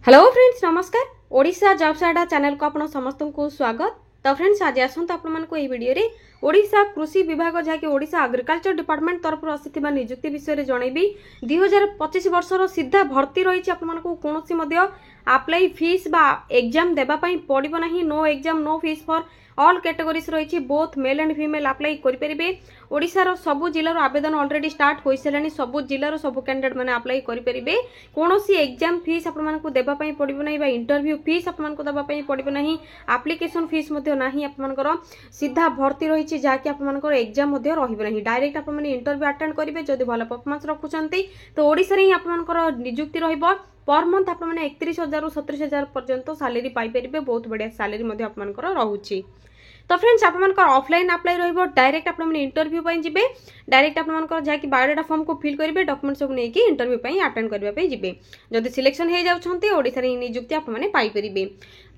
Hello friends नमस्कार Odisha jobs अड्डा channel को आपण समस्त को स्वागत। तो फ्रेंड्स आज आसत आपको वीडियो रे ओडिशा कृषि विभाग जहाँकि ओडिशा एग्रीकल्चर डिपार्टमेंट तरफ आसी नियुक्ति विषय में जनइबी 2025 वर्षर सीधा भर्ती रही आपको कौन अप्लाई फीस बा एग्जाम देवाई पड़ो ना। No exam no fees for all categories रही both male and female apply करेंगे। ओडिशार सबु जिलार आवेदन ऑलरेडी स्टार्ट हो सारे सबु जिलार सबु कैंडिडेट मैंने अप्लाई करेंगे। कौन एग्जाम फीस आपको देवाई पड़ो ना इंटरव्यू फीस आपको देवाई पड़ो ना एप्लिकेशन फीस आपंकर सीधा भर्ती रही जहाँकि आपंकर एग्जाम रही डायरेक्ट आप इंटरव्यू अटेंड करेंगे। जब भल परफॉर्मेंस रखुंट तो ओडिशा ही आपंकर नियुक्ति रही पर मंथ आप 31,000 रु 37,000 पर्यंत सैलरी पाइपर बहुत बढ़िया सैलरी आपंकर रोचे। तो फ्रेंड्स आपंकर ऑफलाइन अप्लाई रही डायरेक्ट आप इंटरव्यू जी डायरेक्ट आपंकर जहाँकि बायोडाटा फॉर्म को फिल करेंगे डॉक्यूमेंट सब नहीं इंटरव्यू अटेंड करने जी जब सिलेक्शन हो जाती ओडिशा नियुक्ति आपरे।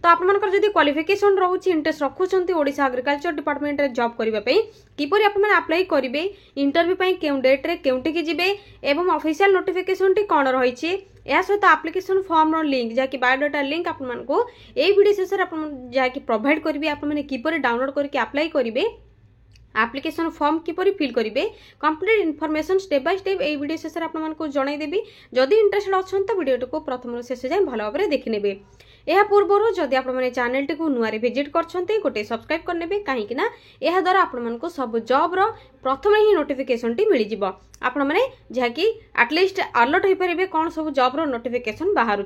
तो आपंकर जब क्वालिफिकेशन रोचे इंटरेस्ट रखुंट ओडिशा एग्रीकल्चर डिपार्टमेंट रे जॉब करने किपर आपने अप्लाई करेंगे इंटरव्यू क्यों डेट्रे क्योंटिकी जी एवं ऑफिशियल नोटिफिकेशन टी कौन रही या सहित एप्लिकेशन फॉर्म लिंक जहाँकि बायोडाटा लिंक आपको यही वीडियो शेष जहाँकि प्रोवाइड करेंगे आपने किपर डाउनलोड करके अप्लाई करेंगे एप्लिकेशन फॉर्म किपर फिल करेंगे complete information step by step यही वीडियो शेष आपको जनईदेवी। जदि इंटरेस्टेड अच्छा तो वीडियो को प्रथम शेष जाए भल भाव में देखने। यह पूर्व जदि आपने चैनल टी नुआ विजिट कर गोटे सब्सक्राइब करने कहीं यह द्वारा आपको सब जॉब प्रथम ही नोटिफिकेशन टी मिल जाव आपण मैंने जहाँकि एटलिस्ट अलर्ट हो पारे कौन सब जॉब नोटिफिकेशन बाहर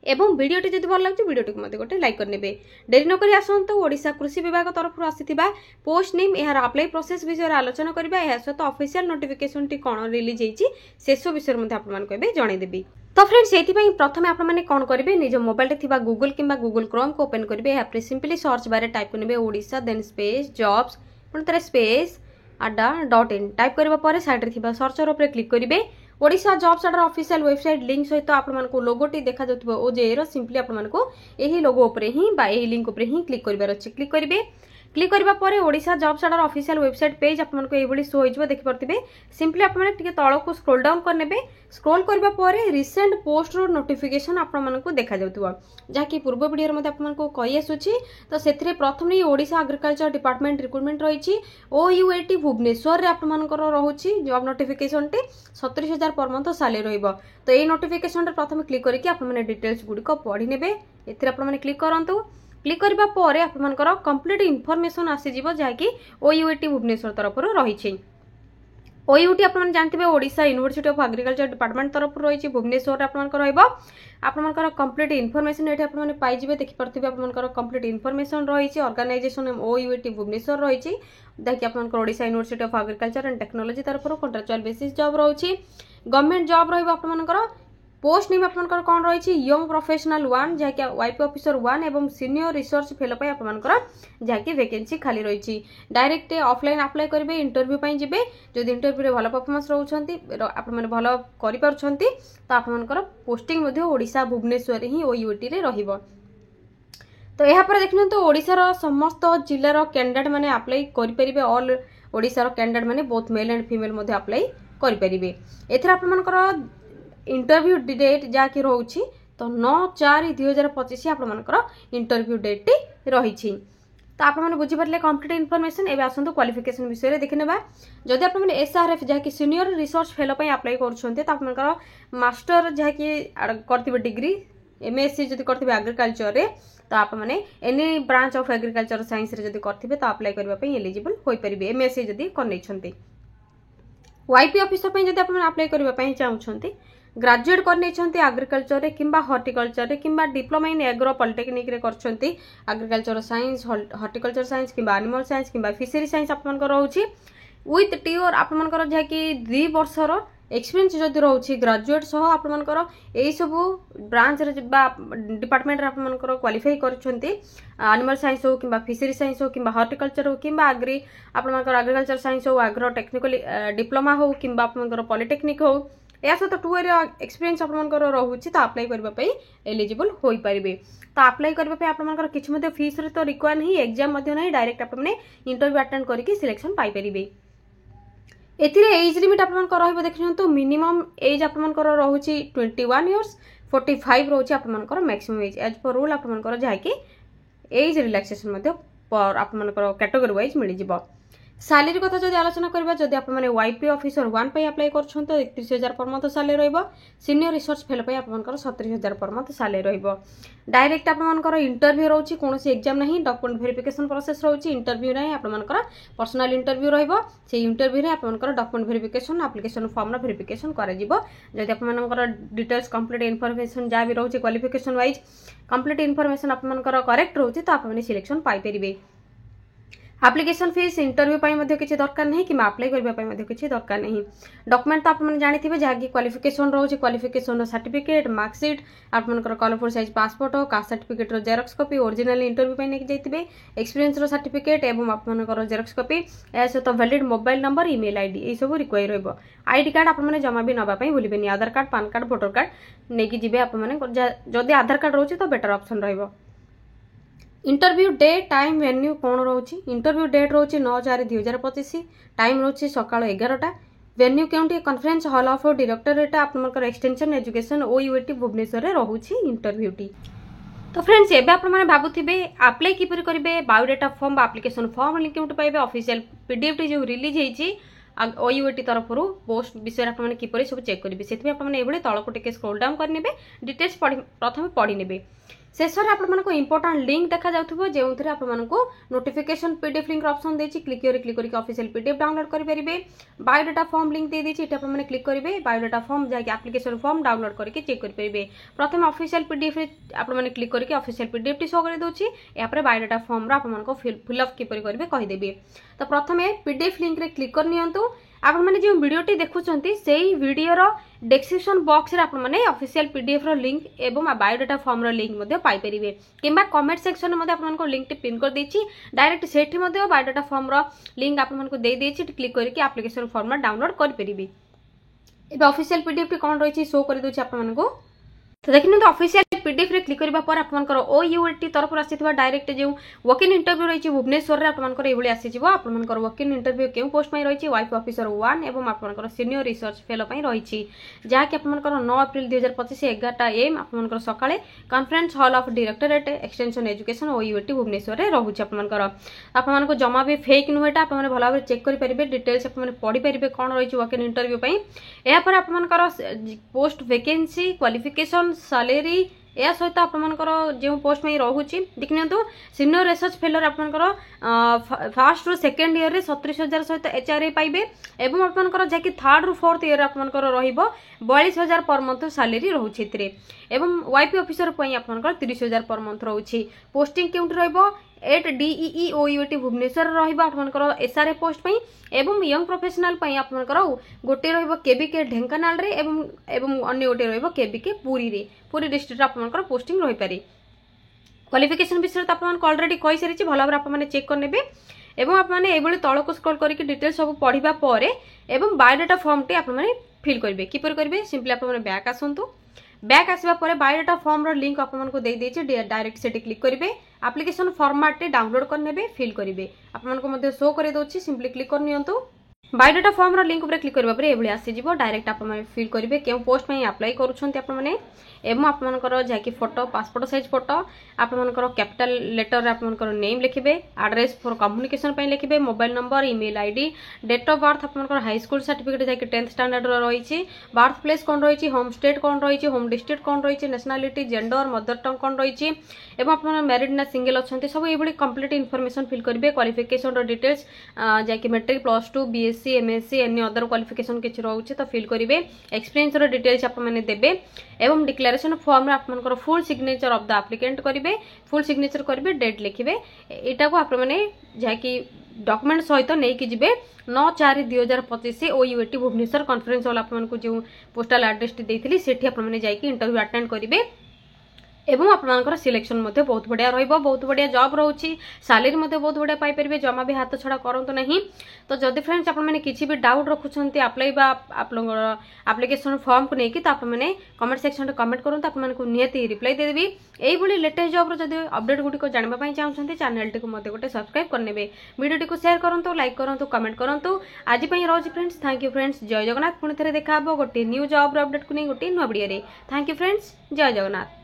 एवं वीडियो टी भल लगे वीडियो टी मत गोटे लाइक करने। डेरी नक आसतु ओडिशा कृषि विभाग तरफ आसीथिबा पोस्ट नेम यार अप्लाई प्रोसेस विषय आलोचना करबा या सहित ऑफिशियल नोटिफिकेशन टी कौन रिलीज होईची शेष विषय में आपको जनईदेवी। तो फ्रेंड्स से प्रथम आपने कौन करेंगे निज मोबाइल थी गूगल कि गूगल क्रोम को ओपन करेंगे यहाँ सिंपली सर्च बारे टाइप करेंगे ओडिशा देन स्पेस जॉब्स पुणी स्पेस adda.in टाइप करने साइड थी सर्चर उपर क्लिक करेंगे। ओडिशा जॉब्स अड्डा ऑफिशियल वेबसाइट लिंक सहित आपको लोगोटी देखा जाउथबो ओजेर सिंपली आपको यही लोगो उपर ही लिंक उपर ही क्लिक करिवार अछि। क्लिक करेंगे क्लिक करबा परे ओडिशा जॉब्स अड्डा ऑफिशियल वेबसाइट पेज आपको ये शो हो देखि पारथिबे। सिंपली आपने टिके तळक को स्क्रॉल डाउन करने स्क्रॉल करबा परे रिसेंट पोस्ट रो नोटिफिकेशन आपको देखा जाउथबो जहाँकि पूर्व वीडियो में आपको कही आसुची। तो से प्रथम ही ओडिशा एग्रीकल्चर डिपार्टमेंट रिक्रुटमेंट रही OUAT भुवनेश्वर आपंकर रोचे job notification T 37,000 per month salary रही। तो ये नोटिफिकेशन प्रथम क्लिक करके आपने डिटेल्स गुड़िक पढ़ी ने क्लिक करूँ। क्लिक करबा परे आपनकर कंप्लीट इनफॉरमेशन आसीजिव जहाँकि OUAT भुवनेश्वर तरफ रही। OUAT आपन जानते Odisha university of agriculture department तरफ रही भुवनेश्वर आपनकर कंप्लीट इनफॉरमेशन ये आपने पाइबे देखिपे आपनकर कंप्लीट इनफॉरमेशन रही ऑर्गेनाइजेशन OUAT भुवनेश्वर रही जहाँकि आपनकर Odisha university of agriculture and technology तरफ कॉन्ट्रैक्चुअल बेसिस जॉब रही गवर्नमेंट जॉब रही आपनकर पोस्ट नेम आपनकर कौन रही यंग प्रोफेशनल 1 जहाँकि वाईपी ऑफिसर 1 एवं सीनियर रिसर्च फेलो आपनकर जहाँकि वैकेंसी खाली रही डायरेक्ट ऑफलाइन अप्लाई करेंगे इंटरव्यू जी जब इंटरव्यू भल परफॉर्मेंस रोचंती आपने भल कर तो आपनकर पोस्टिंग ओडिशा भुवनेश्वर ही OUAT रे रहिबो। तो यहाँ पर देखने तो ओडिशार समस्त जिलार कैंडिडेट मैंने अप्लाई करेंगे ऑल ओडिशार कैंडिडेट मैंने both male and female apply करेंगे। एथर आपनकर इंटरव्यू डेट जहाँकि रोचे तो 9/4/2025 आपंकर इंटरव्यू डेट टी रही। तो आपने बुझीपारे कंप्लीट इनफॉरमेशन एवं आसतु क्वालिफिकेशन विषय में देखने। जदि आपने SRF जहाँकि सीनियर रिसर्च फेलो अप्लाई करुँच तो आपंकर मास्टर जहाँकि करेंगे डिग्री MSc जब करेंगे एग्रीकल्चर रे तो आपने any branch of agriculture science रे जब करेंगे तो अप्लाई करने एलिजिबल हो पारे MSc जब कर वाईपी ऑफिसर जब आप अप्लाई करने चाहते ग्रेजुएट कर एग्रीकल्चर रे किंबा हॉर्टिकल्चर रे किंबा डिप्लोमा इन एग्रो पॉलिटेक्निक रे करछंती एग्रीकल्चर साइंस हॉर्टिकल्चर साइंस किंबा एनिमल साइंस किंबा फिशरी साइंस आपनकर रोची विथ टीओर आपनकर जहाँकि 2 वर्षर एक्सपीरियंस जदि रोची ग्रेजुएट सह आपनकर एई सब ब्रांच रे डिपार्टमेंट रे आपनकर क्वालिफाई करछंती एनिमल साइंस हो किंबा फिशरी साइंस हो किंबा हॉर्टिकल्चर हो किंबा आपनकर एग्रीकल्चर साइंस हो एग्रो टेक्निकल डिप्लोमा हो किंबा आपनकर पॉलिटेक्निक हो या सहित 2 ईयर एक्सपीरियंस आपनकर रोचे तो अप्लाई करबा एलिजिबल हो पारे। तो अप्लाई करबा आपनकर किछि फीस रे तो रिक्वायर नहीं एग्जाम नहीं डायरेक्ट आपने इंटरव्यू अटेंड करके सिलेक्शन पाई परिबे। एज लिमिट आप देखते मिनिमम एज आप रोचे 21 इयर्स 45 रोचे आपमनकर maximum age age per rule आपमनकर जहाँकि एज रिलैक्सेशन मध्य आपमनकर कैटेगरी वाइज मिल जिवो। सैलरी कथा जदि आलोचना करबा जदि आप माने वाईपी ऑफिसर 1 पे अप्लाई करछन तो 31,000 पर मंथ सैलरी रहइबो। सीनियर रिसर्च फेलो पे आपमनकर 37,000 पर मंथ सैलरी रहइबो। डायरेक्ट आपमनकर इंटरव्यू रहउची कोनोसी एग्जाम नहीं डॉक्यूमेंट वेरिफिकेशन प्रोसेस रहउची इंटरव्यू नहीं आपमनकर पर्सनल इंटरव्यू रहइबो। से इंटरव्यू रे आपमनकर डॉक्यूमेंट वेरिफिकेशन एप्लिकेशन फॉर्म रा वेरिफिकेशन करा जिवो। जदि आपमनकर डिटेल्स कंप्लीट इन्फॉर्मेशन जा भी रहउची क्वालिफिकेशन वाइज कंप्लीट इन्फॉर्मेशन आपमनकर करेक्ट रहउची तो आपमने सिलेक्शन पाई परिबे। एप्लिकेशन फीस इंटरव्यू पाई मध्य किछि दरकार नहीं कि अप्लाई करबा पाई मध्य किछि दरकार नहीं। डॉक्यूमेंट तो आपन जानि थिबे जहा कि क्वालिफिकेशन रहउची क्वालिफिकेशन सर्टिफिकेट मार्कशीट आपनकर colourful size passport caste certificate रो जेरॉक्स कॉपी ओरिजिनल इंटरव्यू पाई नेक जाइतिबे एक्सपीरियंस रो सर्टिफिकेट एवं आपनकर जेरॉक्स कॉपी एसे तो valid mobile number email ID ए सब रिक्वायर रहइबो। आईडी कार्ड आपन माने जमा भी नबा पाई भूलिबेनी Aadhaar card PAN card voter card नेकी जिबे आपन माने जदी आधार कार्ड रहउची तो बेटर ऑप्शन रहइबो। इंटरव्यू डे टाइम वेन्यू कौन रोचे इंटरव्यू डेट रोचे 9/4/2025 टाइम रोचे सकाळ 11टा वेन्यू केउंटी कॉन्फ्रेंस हॉल ऑफ डायरेक्टरेट आपनकर एक्सटेंशन एजुकेशन ओयूटी भुवनेश्वर रे रहउची इंटरव्यू टी। तो फ्रेंड्स एबे आपण माने भाबुथिबे अप्लाई किपर करिवे biodata form application form link केउंटी पाइबे ऑफिशियल पीडीएफ टी जो रिलीज हेची ओयूटी तरफ पोस्ट विषय आप किपर सब चेक करेंगे से आपने तलक टे स्क्रोल डाउन करने डिटेल्स प्रथम पढ़ी ने शेष में आपको इंपोर्टाट लिंक देखा जाउथबो जो आपको नोटिफिकेशन पीडीएफ लिंक ऑप्शन देछि क्लिक करके ऑफिशियल पीडीएफ डाउनलोड कर परिबे। बायोडाटा फॉर्म लिंक दे देछि एटा आपने क्लिक करेंगे बायोडाटा फॉर्म जाके एप्लिकेशन फॉर्म डाउनलोड करके चेक कर परिबे। प्रथम ऑफिशियल पीडीएफ आपने क्लिक करके ऑफिशियल पीडीएफ टी शो कर दोछि यापर बायोडाटा फॉर्म रा आपको फिलअप किपर करेंगे कहीदेवी। तो प्रथम पीडीएफ लिंक रे क्लिक कर नियंतु आपण माने जो वीडियोटी देखुचंती सेही वीडियोर डिस्क्रिप्शन बॉक्स रे आपण माने ऑफिशियल पीडीएफ रो लिंक एवं बायोडाटा फॉर्म रो लिंक मध्ये पाई परिबे किंबा कमेंट सेक्शन मध्ये आपण मानको लिंक टी पिन कर देछि डायरेक्ट सेठी मध्ये बायोडाटा फॉर्म रो लिंक आपण मानको दे देछि क्लिक करके एप्लिकेशन फॉर्म डाउनलोड कर परिबे। एबे ऑफिशियल पीडीएफ टी कोन रहिछि शो कर दोछि आपण मानको। तो देखिए ऑफिशियल पीडीएफ रे क्लिक करबा पर आपनकर ओयूटी तरफ आसीथिबा डायरेक्ट जो वॉक इन इंटरव्यू रहिछि भुवनेश्वर रे आपनकर एभली आसीजिवो। आपनकर वॉक इन इंटरव्यू केउ पोस्ट पई रहिछि वाइफ ऑफिसर 1 एवं आपनकर सीनियर रिसर्च फेलो पई रहिछि जहा कि आपनकर 9 अप्रैल 2025 11टा एम आपनकर सकाळे conference hall of directorate extension education OUT Bhubaneswar रे रहुछि। आपनकर जमा भी फेक नुहेटा आपन भला भाबे चेक करि परिबे डिटेल्स आपन पढि परिबे कोन रहिछि वॉक इन इंटरव्यू पई। एया पर आपनकर पोस्ट वैकेंसी क्वालिफिकेशन सैलरी या सहित आपनकर जो पोस्ट में रोचे देखिए सीनियर रिसर्च फेलोर आपनकर फर्स्ट रु सेकेंड ईयर रे 37,000 सहित एचआरए पाइबे एवं आपनकर जैकि थर्ड रु फोर्थ ईयर आपनकर रहिबो 42,000 पर मंथ सैलरी रोचे एतरे एवं वाईपी ऑफिसर पई आपनकर 30,000 पर मंथ रोचे। पोस्टिंग केउट रहिबो एट डीईई ओयूटी भुवनेश्वर रहिबो आपनकर एसआरए पोस्ट पई एवं यंग प्रोफेशनल पई आपनकर गोटे रहिबो केबीके ढेंकानाल रे एवं अन्य गोटे रहिबो केबीके पुरी डिस्ट्रिक्ट आपनकर पोस्टिंग रहि पारे। क्वालिफिकेशन विषय तो आपन ऑलरेडी कहि सारिछि भला भाबरे आपन चेक करनेबे एवं आपन एबोले तळको स्क्रॉल करके डिटेल्स सब पढिबा परे एवं बायोडाटा फॉर्म टी आपन फिल करबे किपर करबे सिंपली आपन बैक आसंतु बैक आसबा परे बायोडाटा फॉर्म रो लिंक आपन को दे देछि डायरेक्ट सेटी क्लिक करिवे एप्लिकेशन फॉर्मेट टे डाउनलोड करनेबे फिल करिवे आपन को मध्ये शो करे दोछि सिंपली क्लिक कर नियंतु। बायोडाटा फॉर्म रो लिंक ऊपर क्लिक करबा परे एभली आसी जिवो डायरेक्ट आपन फिल करिवे केउ पोस्ट में अप्लाई करूछन्ती आपन माने एवं आपनकर जाकी फोटो पासपोर्ट साइज फोटो आपनकर कैपिटल लेटर रे आपनकर नेम लिखिबे एड्रेस फॉर कम्युनिकेशन पई लिखिबे mobile number email ID date of birth आपनकर हाई स्कूल सर्टिफिकेट जाकी 10th स्टैंडर्ड रो रहिछि बर्थ प्लेस कोन रहिछि होम स्टेट कोन रहिछि होम डिस्ट्रिक्ट कोन रहिछि नेशनलिटी जेंडर मदर टंग कोन रहिछि एवं आपन मैरिड ना सिंगल अछन्ती सब एभली कंप्लीट इन्फॉर्मेशन फिल करिवे। क्वालिफिकेशन रो डिटेल्स जाकी matric +2 BSc MSc any other qualification किछ रहउछि तो फिल करिवे। एक्सपीरियंस रो डिटेल्स आप माने देबे एवं डिक्लेरेशन फॉर्म रे आपनकर full signature of the applicant करिवे फुल सिग्नेचर करिवे डेट लिखिवे एटा को आप माने जाकी डॉक्यूमेंट सहित नै कि जिवे 9/4/2025 ओयूटी भुवनेश्वर कॉन्फ्रेंस हॉल आपन को जो पोस्टल एड्रेस टी देथिली सेठी आप माने जाई कि इंटरव्यू अटेंड करिवे एवं आपनकर सिलेक्शन मध्य बहुत बढ़िया रहिबो, बहुत बढ़िया जॉब रहउची, सैलरी मध्य बहुत बढ़िया पाई परिबे, जमा भी हाथ छड़ा करंतु नहीं। तो जदि फ्रेंड्स आपण माने किछि भी डाउट रखुछंती अप्लाई बा आपनकर एप्लीकेशन फॉर्म को नेकी तो आपण माने कमेंट सेक्शन रे कमेंट करंतु, आपण माने को नियति रिप्लाई दे देबी। एई भली लेटेस्ट जॉब रो जदि अपडेट गुडी को जानबा पई चाहउछंती चैनल टी को मते गोटे सब्सक्राइब करनेबे, वीडियो टी को शेयर करंतु, लाइक करंतु, कमेंट करंतु। आज पई रोज फ्रेंड्स, थैंक यू फ्रेंड्स, जय जगन्नाथ। पुणी थरे देखा हबो गोटे न्यू जॉब रो अपडेट को नै गोटे न्यू वीडियो रे। थैंक यू फ्रेंड्स, जय जगन्नाथ।